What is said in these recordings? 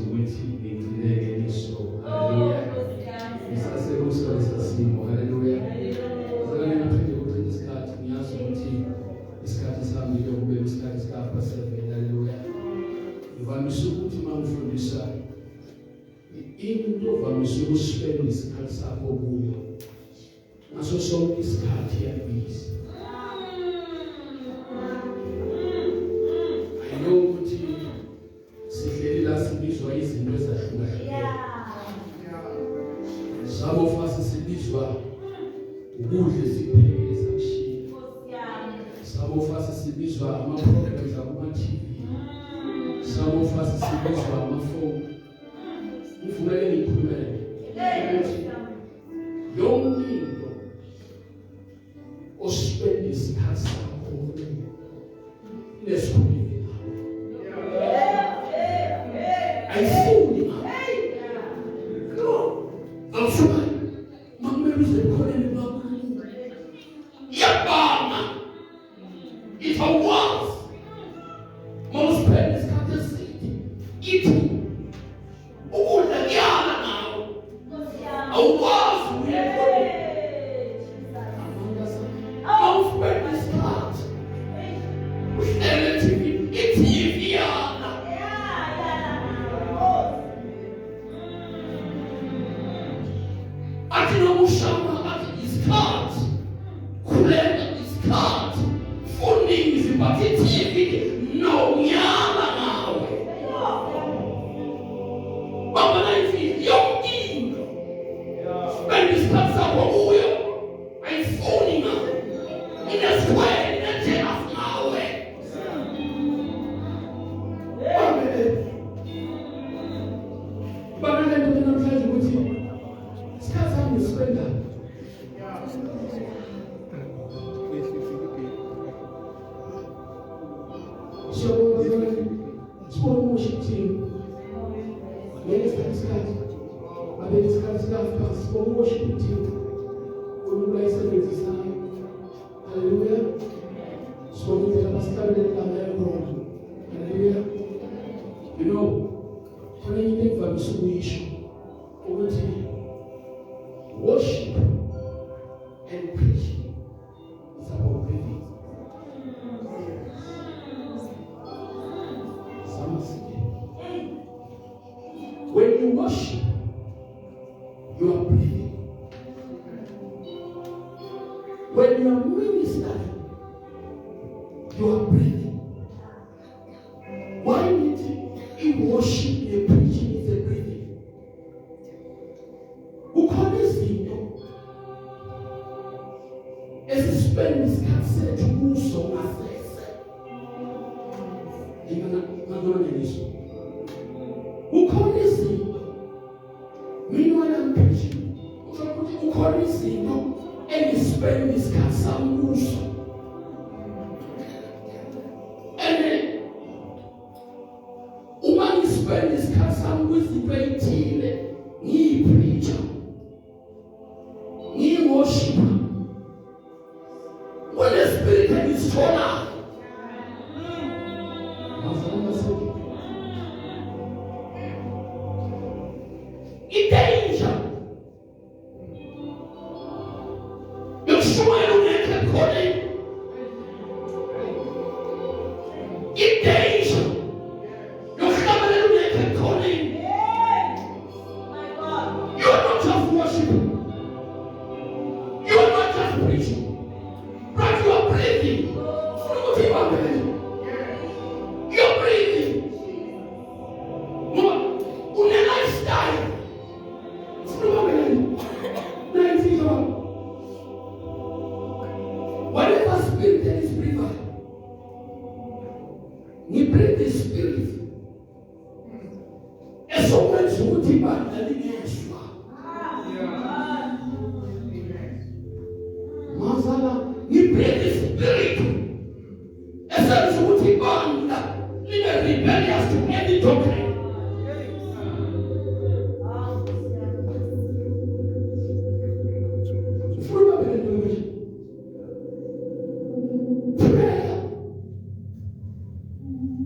ukuthi ngigcineke ngiso. Haleluya. Ngisasebuso lesasimo. Haleluya. Ngizake ngiphinde ukuthi isikhathi ngiyazi ukuthi isikhathi sami kube isikhathi sika 7. Haleluya. Ngivamise ukuthi mangifundisa into vamise ukuspenda isikhathi sakho kuyo. Ngaso sonke isikhathi yabizi. Ukuthi sihleli la sibizwa izinto ezahlukahlukene. Some of us sibizwa ukudla esipheke esashini. Some of us sibizwa ama-programs akuma-TV. Some of us sibizwa amafoni. Ngivumele ngikhulumele. Yonke into ospenda isikhathi sakho nesikhulu. Worship and preaching is about breathing. When you worship, you are breathing. When you are ministering, you are breathing. Why need in worship and preaching is a breathing? Ukhonizino esispend isikhathi kuso ngasese. Ngibona ngisho. Ukhonizino mina namphezulu. Ukuthi ukhonizino esispend isikhathi sami kuso. Spend this time with the preacher, ni worshiper. When the spirit is torn in danger. You're trying to make a calling. In danger.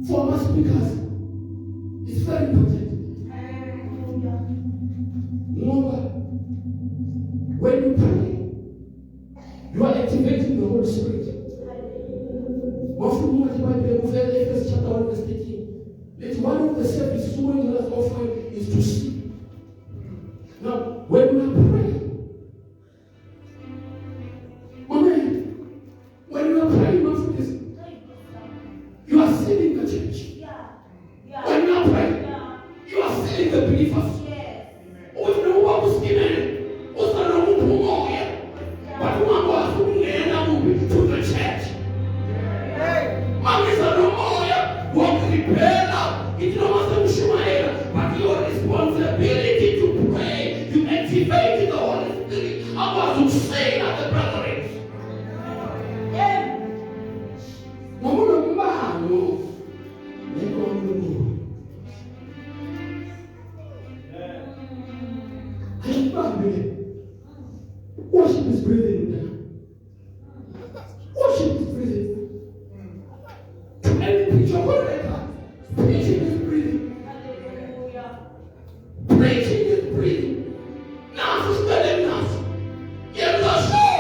For us, because it's very important. Spirit. Often what Ephesians chapter 1 verse 13. That one of the services we must offer is to see. Now, when we are praying, when you are praying, not for this, you are seeing the church. When you are praying, you are seeing the believers. With no one was given, was the wrong more. But one was to the church. Man is a no more. Walk repairer. It no was a shumaera. But your responsibility to pray, you activate the Holy Spirit. I was to say that the brethren. Worship is breathing. Worship is breathing. And preach your word. Preaching is breathing. Preaching is breathing. Now to spend enough. Yes, I show.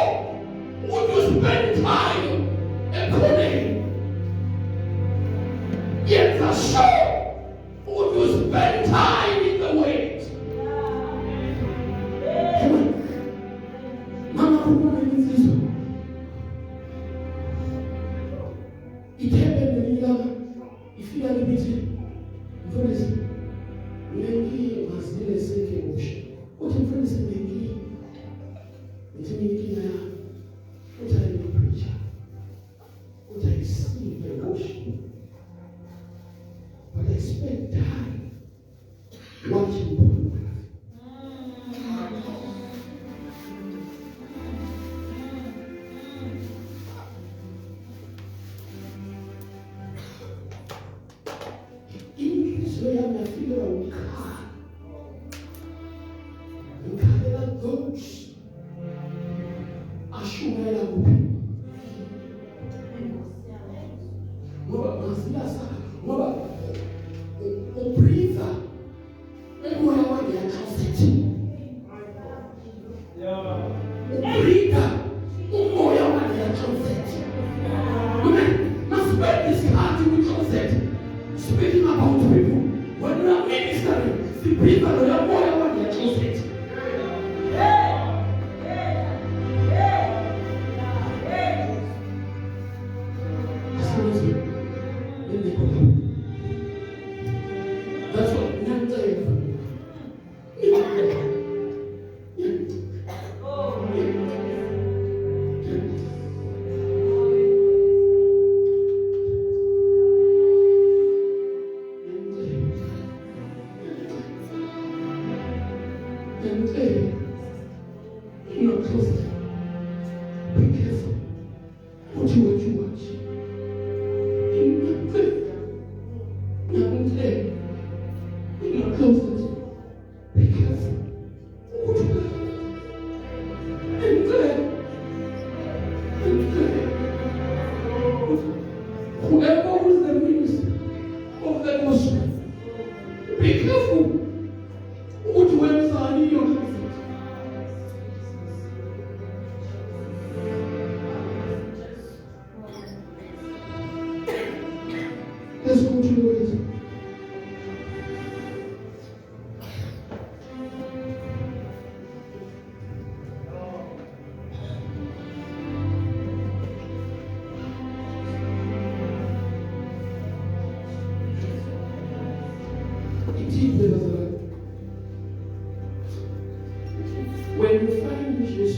Would you spend time and praying? Yes, I show. Would you spend time in the way? It happened in Love. If you are the busy, maybe must be a second option. What in front of me? It's me. What are you preacher? What I see by worship. But I spend time watching pornography. So you have a figure of car. And Canada goes. Ashumela Gubi. Moba Masilasa. Moba Obriza. Moya wadi ya transeti. Obriza. Moya wadi ya transeti. Amen. Must spend this party with transeti. Speaking about people. When you are ministering, the people who are more than their closet. That's what I'm saying. Whoever was the minister of the gospel, be careful what words are in your life. Let's go to the words. When you find Jesus,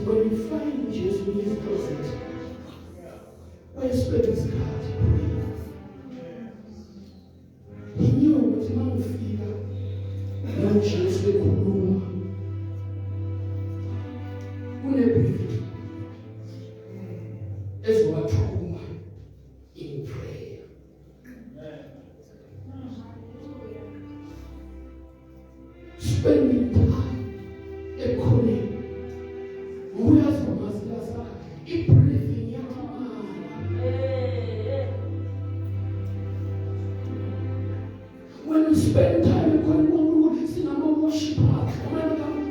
when you find Jesus in his presence, by his Spirit's God, he knew what man feel, no Jesus will come. When I breathe, as what trauma in prayer. Spending time echoing. We are from Masilasa. It breathing your mind. When you spend time echoing, see, I'm a worshiper.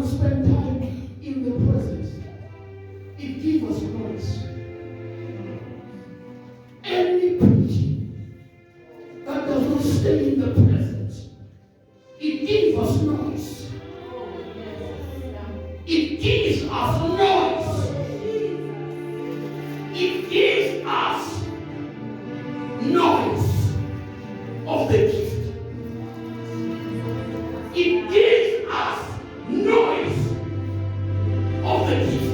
Spend time in the presence. It gives us noise. Any preaching that does not stay in the presence, it gives us noise. It gives us noise. It gives us noise of the gift. It gives us noise of the gift.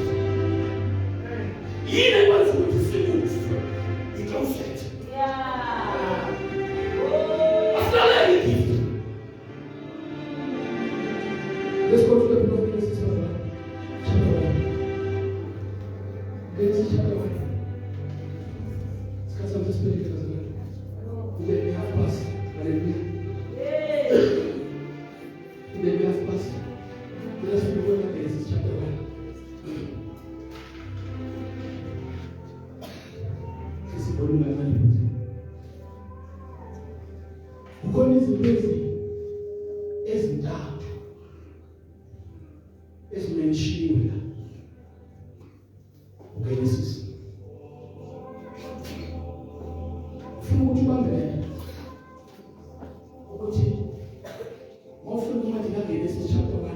Even when it's going to see you don't say it. Yeah. What's not any gift? Let's go to the book of Genesis chapter 1. Genesis chapter 1. It's got some spirit as well. Today we have passed. Hallelujah. Today we have passed. Let's go to Genesis chapter 1. This is what my mind is. God is busy. Isn't that? It's mentioned. Okay, this is. From what you want to often you want to get this is chapter 1.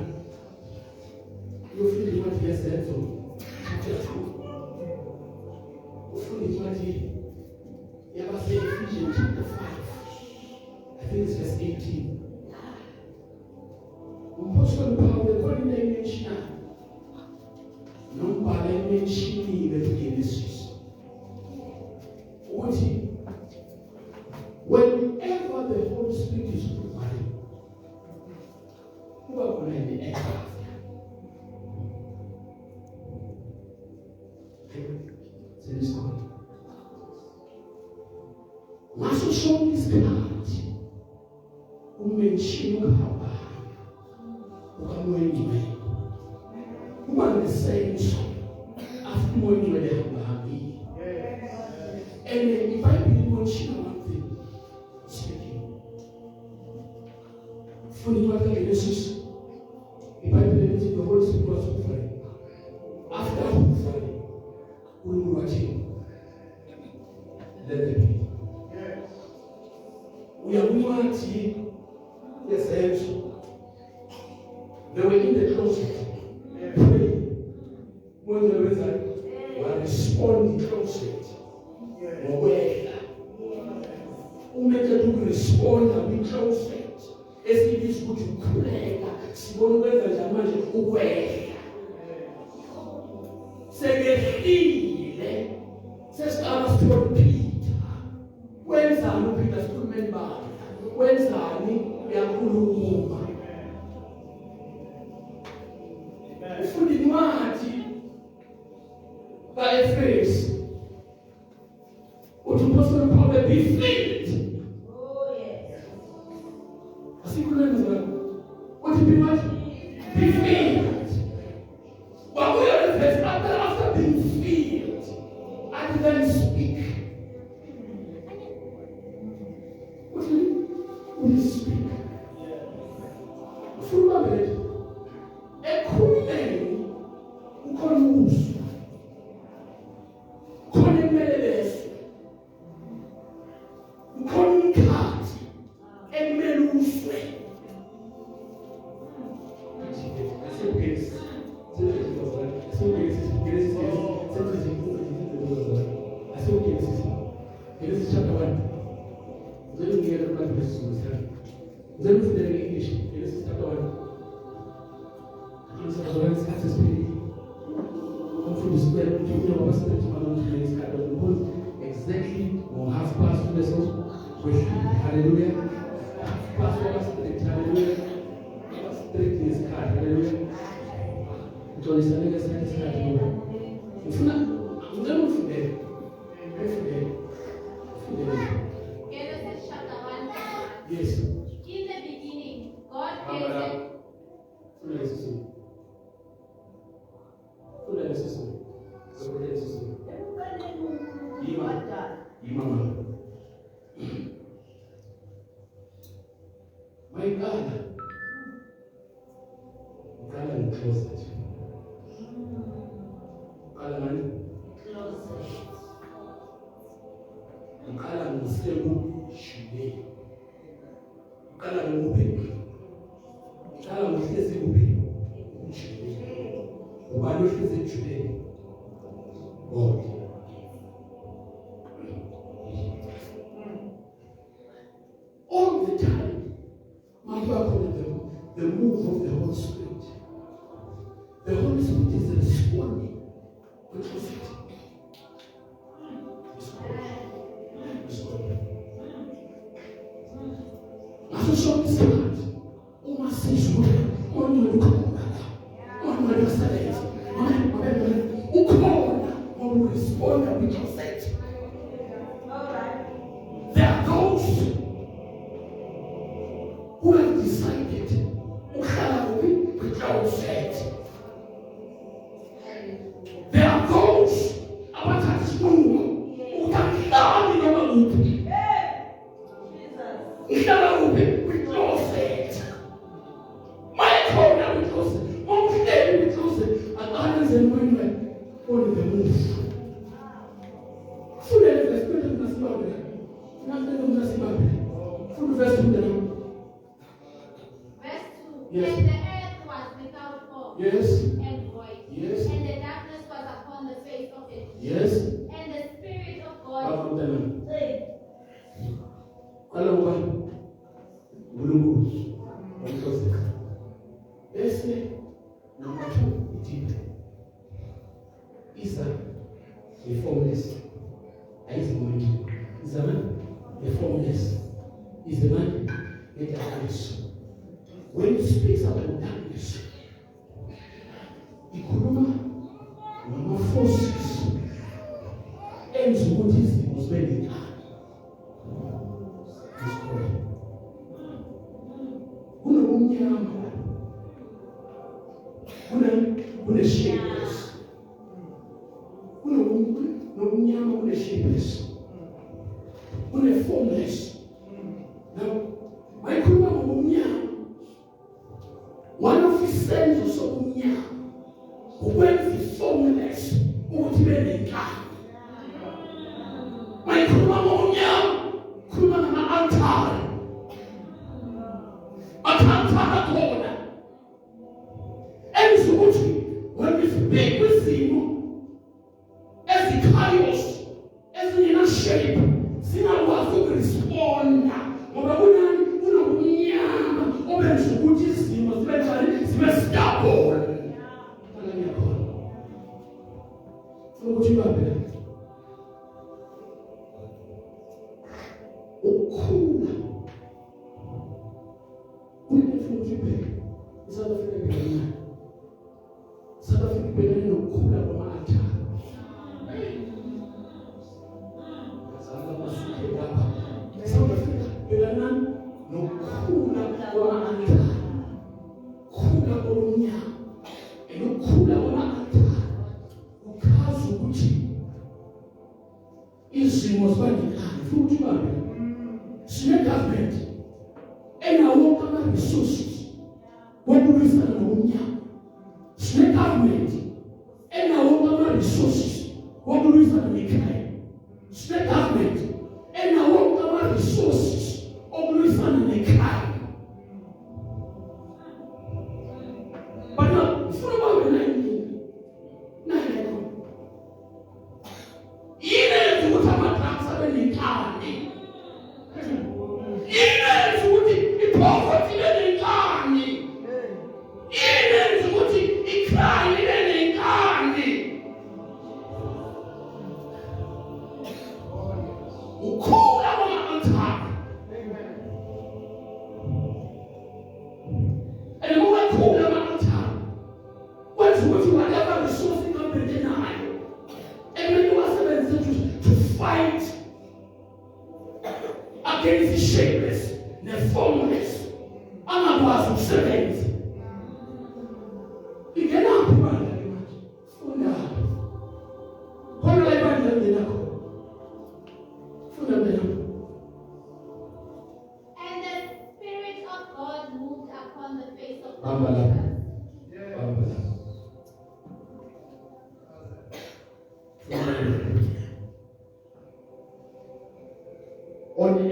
You feel you want to get that from chapter 2. Often you want to ever say Ephesians chapter 5. I think it's verse 18. Apostle Paul, the one name mentioned. No one mentioned even Genesis. Whenever the Holy Spirit is providing, who are going to be extra? Say this one. Once you show this card, who mentioned how who can go anywhere? Who are the same after going where they have happy? And if I really want you one thing, speaking. For the matter of Jesus, if I believe the Holy Spirit was offering, after offering, we will watch him. Let them be. We are watching the same. They were in the closet, praying. When the result were responding closet. Who make you respond and be closet. As it is good to pray. Simon whether the man away. Say it. Says God to repeat. When's our Peter's remember? When's our Yakulu? Fully mighty by a face. What you must probably be filled. Oh, yes. I see what I'm saying. What you be what? Be filled. But we are the first after being filled. And then speak. What do you mean? When you speak. From my bed. A cool man who can move. Can you make this? Who can cut? And move. Genesis chapter 1. Then we get a plan to this. Then we the English. Genesis chapter 1. Jesus was access spirit. Come from the spirit to hear what was said to man on the sky. Exactly on half past to the source. Hallelujah. Half past was straight. Hallelujah. Straight in the sky. Hallelujah. It was the nigga side sky. If not, I'm never forget. Genesis chapter 1. Yes. In the beginning, God created All the time, my God, the move of the Holy Spirit. The Holy Spirit is responding to prophecy. There are those who have decided without faith. There are those who can stand in our group. With no faith. My corner with no faith. One day with no faith. And others and women on the move. So then the Spirit of the Spirit. Nothing of the Spirit. From the verse 2. Verse 2. Yes. And the earth was without form. Yes. And void. Yes. And the darkness was upon the face of it. Yes. And the Spirit of God. Hello, Blue. Yes. Number 2. Is a formless. Is a man. The formless. Is the man in darkness. When he speaks about darkness, he could not forces and what is was very hard. Una shapeless. Una shapeless. Una formless. Now, my one of his sons was so when he formless, ultimately God. My and so when we speak with him, as the chaos, as the inner shape, Sina was to respond.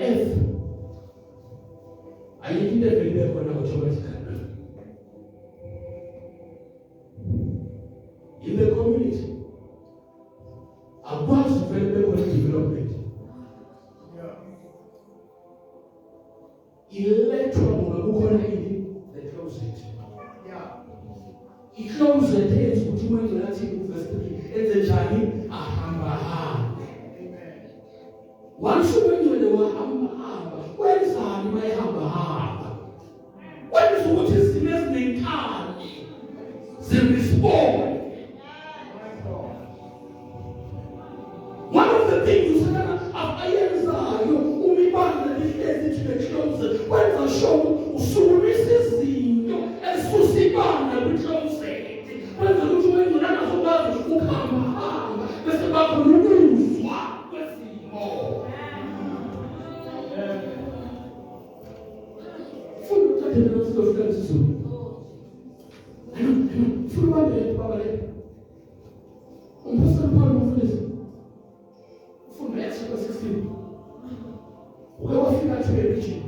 earth ayikho into evele khona automatically. In the community, akwazi vele bekhona development. Ilethwa ngoba kukhona ini the closet. I-closet yenza ukuthi umuntu nathi ku-verse 3 enze njani ahamba. Once umuntu wahamba wenzani mayehamba wenza ukuthi izimo ezinenkani zirespond. One of the things ayenzayo umibandela lihlezi to the closet wenza sure usukumisa izinto ezisusa ibanda kwi-closet wenza ukuthi umuntu angazokwazi ukuhamba bese bakhona ukuzwa kwesimo. Funa uthathe lo sifika sizulu. Funa ubambele baba le. Umpastor Paul umfundisi. Ufunda chapter 16. Uke wafika to a region.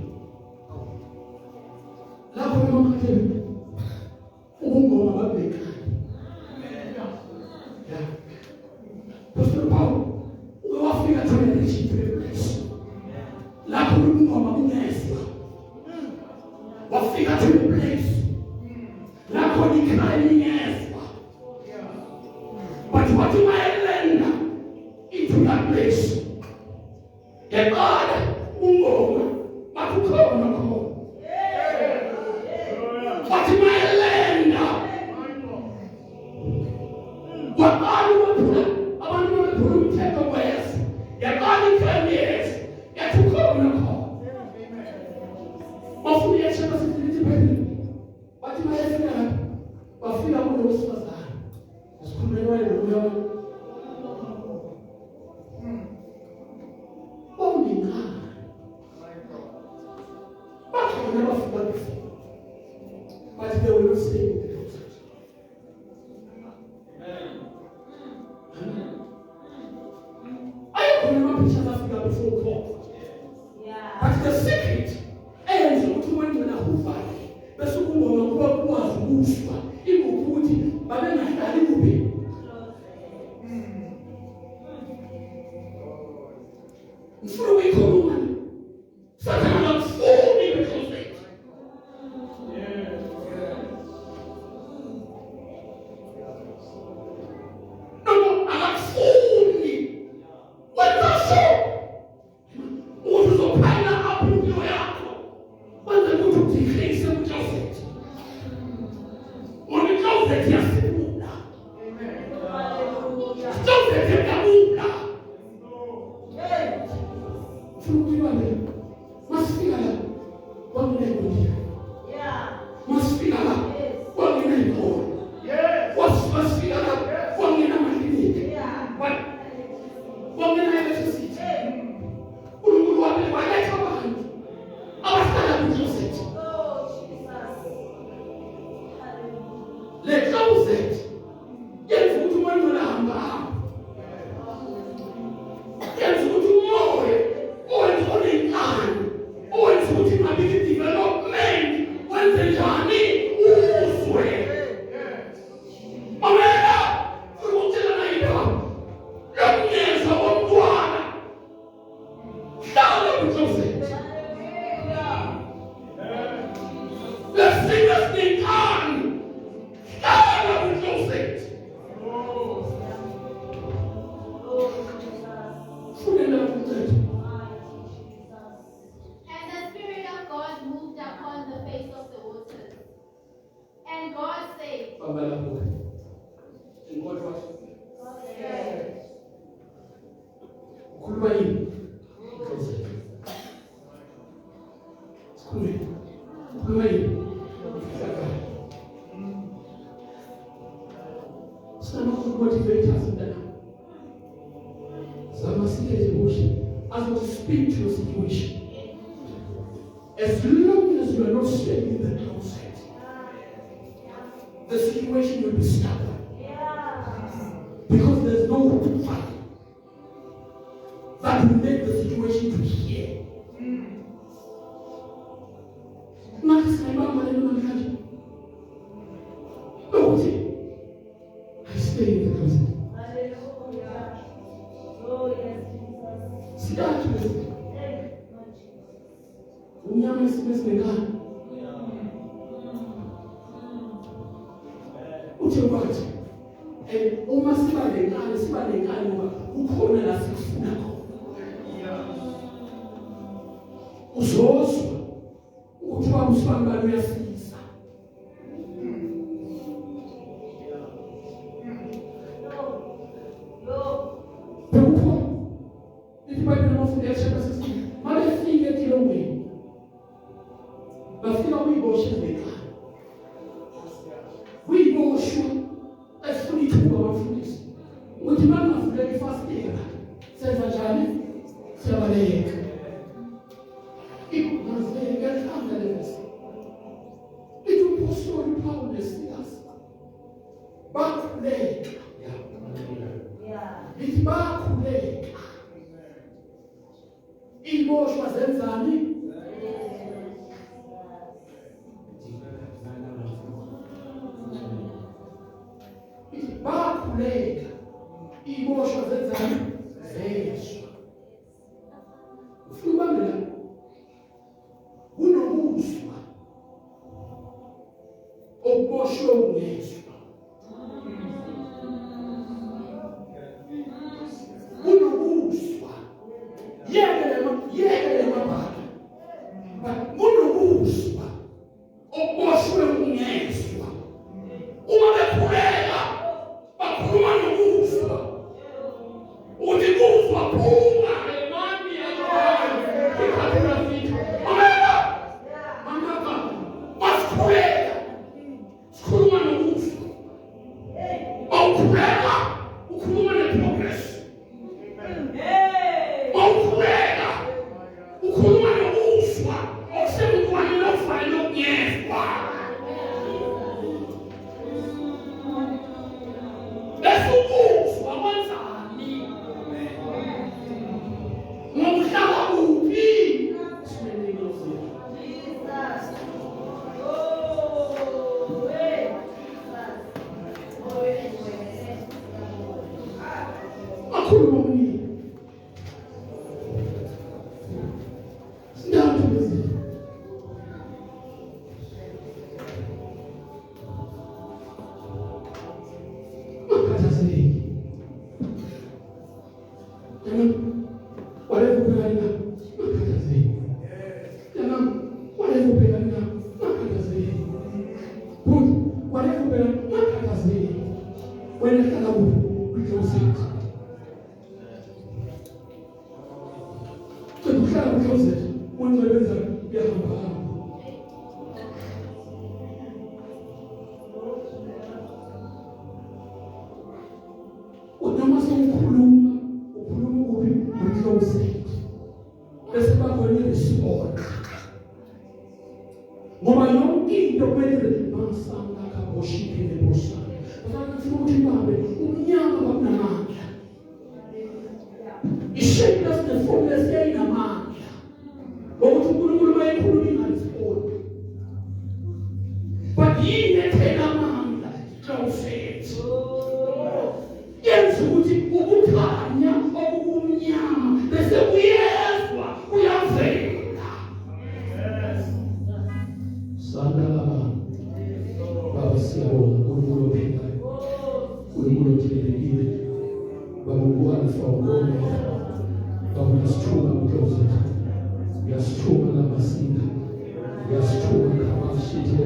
Lapho emakhatheni ubungoma babhekana. Yeah. Pastor Paul uke wafika to a region to a place. Lapho ubungoma bungezwa. Wafika to a place. Lapho ikhaya lingezwa. But what you might learn into that place. The God ungoma bakukhona khona. What you might learn. What God will abantu bephula umthetho wese. The God ikhanyezi yakukhona khona. Bafuna yeshaka sithi phezulu. Bathi mayefika bafika kulo wesifazane. Asikhulumela nomoya. But they will not stay in the closet. I remember pictures of Africa before God. But the secret ends with when you are who fight. The Sukumo was Muswa. It will put it, but then I had it to be. So we go on. Satan not fall in the closet. No, I'm not fooling. What does so? What is the pile up in your yard? When the good of the place of closet. When the closet, yes, the moon. Closet, the moon. Must feel one minute. Must feel one minute more. Must feel one minute. What? One minute to see. The closet. Yes, good one will have. Yes, good more. Always holding on. Always putting a big development. When the journey moves away. Amena, kurutila na iba. Yamnyeza wa Bwana. Dala closet. Let's sing this thing on. Dala closet. And the Spirit of God moved upon the face of the waters. And God said, And God what? Kulwa yini? Kulwa yini? Sana motivate us in that. Some situation. As you speak to your situation. As long as you are not staying in the closet, the situation will be stubborn. Because there's no hope to fight. That will make the situation to hear. Siyathi umnyama esimesingekani uthe kwathi uma siba lenkani ngoba ukhona la sikufuna khona uzozwa ukuthi wabusibani uyasiza Peupo ithi bathi nomfundi chapter 16 manje fike etilongweni bafika uyiboshe lekhaya uyiboshe esifuna ithuba abafundisi ukuthi mangavuleka ifastela senza njani siyabaleka ikuzeke ekhanda lesi ithi umpostoli Paul Silas bakhuleka ithi bakhuleka iboshwa zenzani bakhuleka iboshwa zenzani zeshwa ufuna ubambela unomuzwa oboshwe ungezwa unomuzwa yekele mabala unomuzwa oboshwe ungezwa uma bekhuleka bakhuluma nomuzwa uthi kuzwa phuma emani ekhathina fithi amena amaka basikhuleka sikhuluma nomuzwa awukhuleka ukhuluma ne-progress awukhuleka ukhuluma nomuzwa okusemkwaneni okufanele okungezwa besukuzwa kwanzani ngomhlaba kuphi akhuluma omnye sindathi ngoba yonke into kumele masanga kaboshike nebosana bazafuna ukuthi babe umnyama bakunamandla ishapeless neformless yayinamandla ukuthi uNkulunkulu mayekhuluma ingalisiboni but yini ethela amandla trawusethu yenza ukuthi ukukhanya okumnyama bese kuyezwa kuyavela Sandala Baba siyabonga uNkulunkulu ophilayo uNkulunkulu othembekile Baba uwalfa uwomela Baba uyasithuka uNkulunkulu uyasithuka labasinda uyasithuka labashithe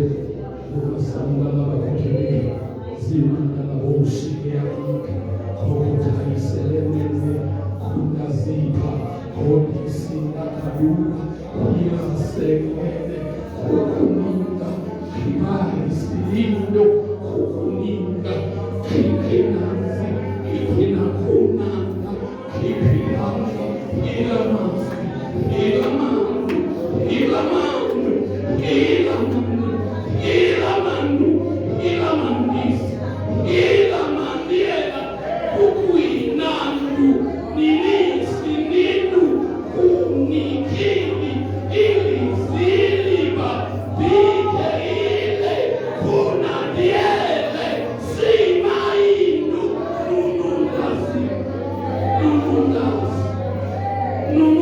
umasandala bakhokhele zimana laboshike yakhe okuthayiselene kundazipha kodisina kabula uyasekele ukuninga imalindo ukuninga ikinanzi ikinakunanga ikilanga ilamanzi ilamandu ilamandu ilamandu ilamandu ilamandisi ilamandiela ukuinandu nilisi nindu unikili iliziliba bike ile kuna diele simaindu nunundazi Thank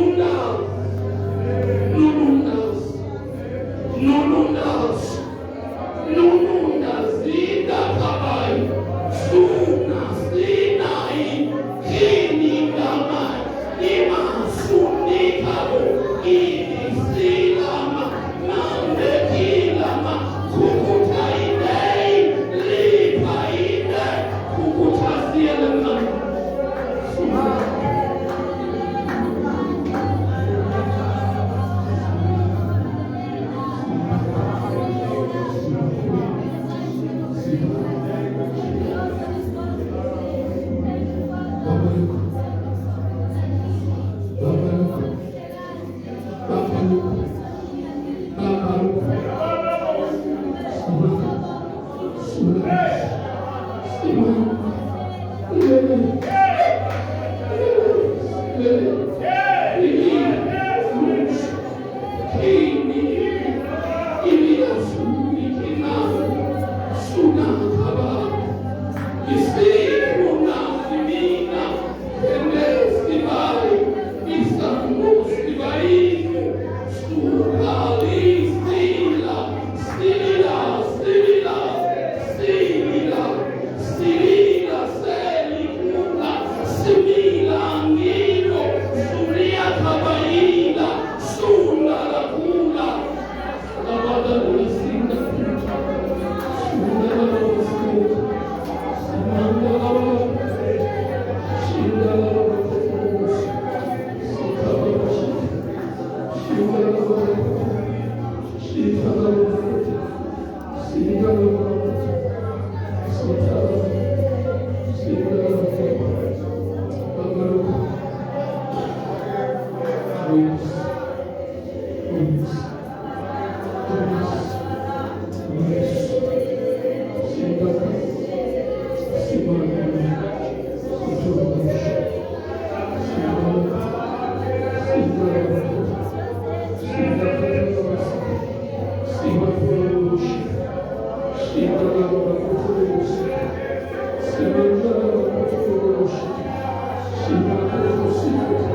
you.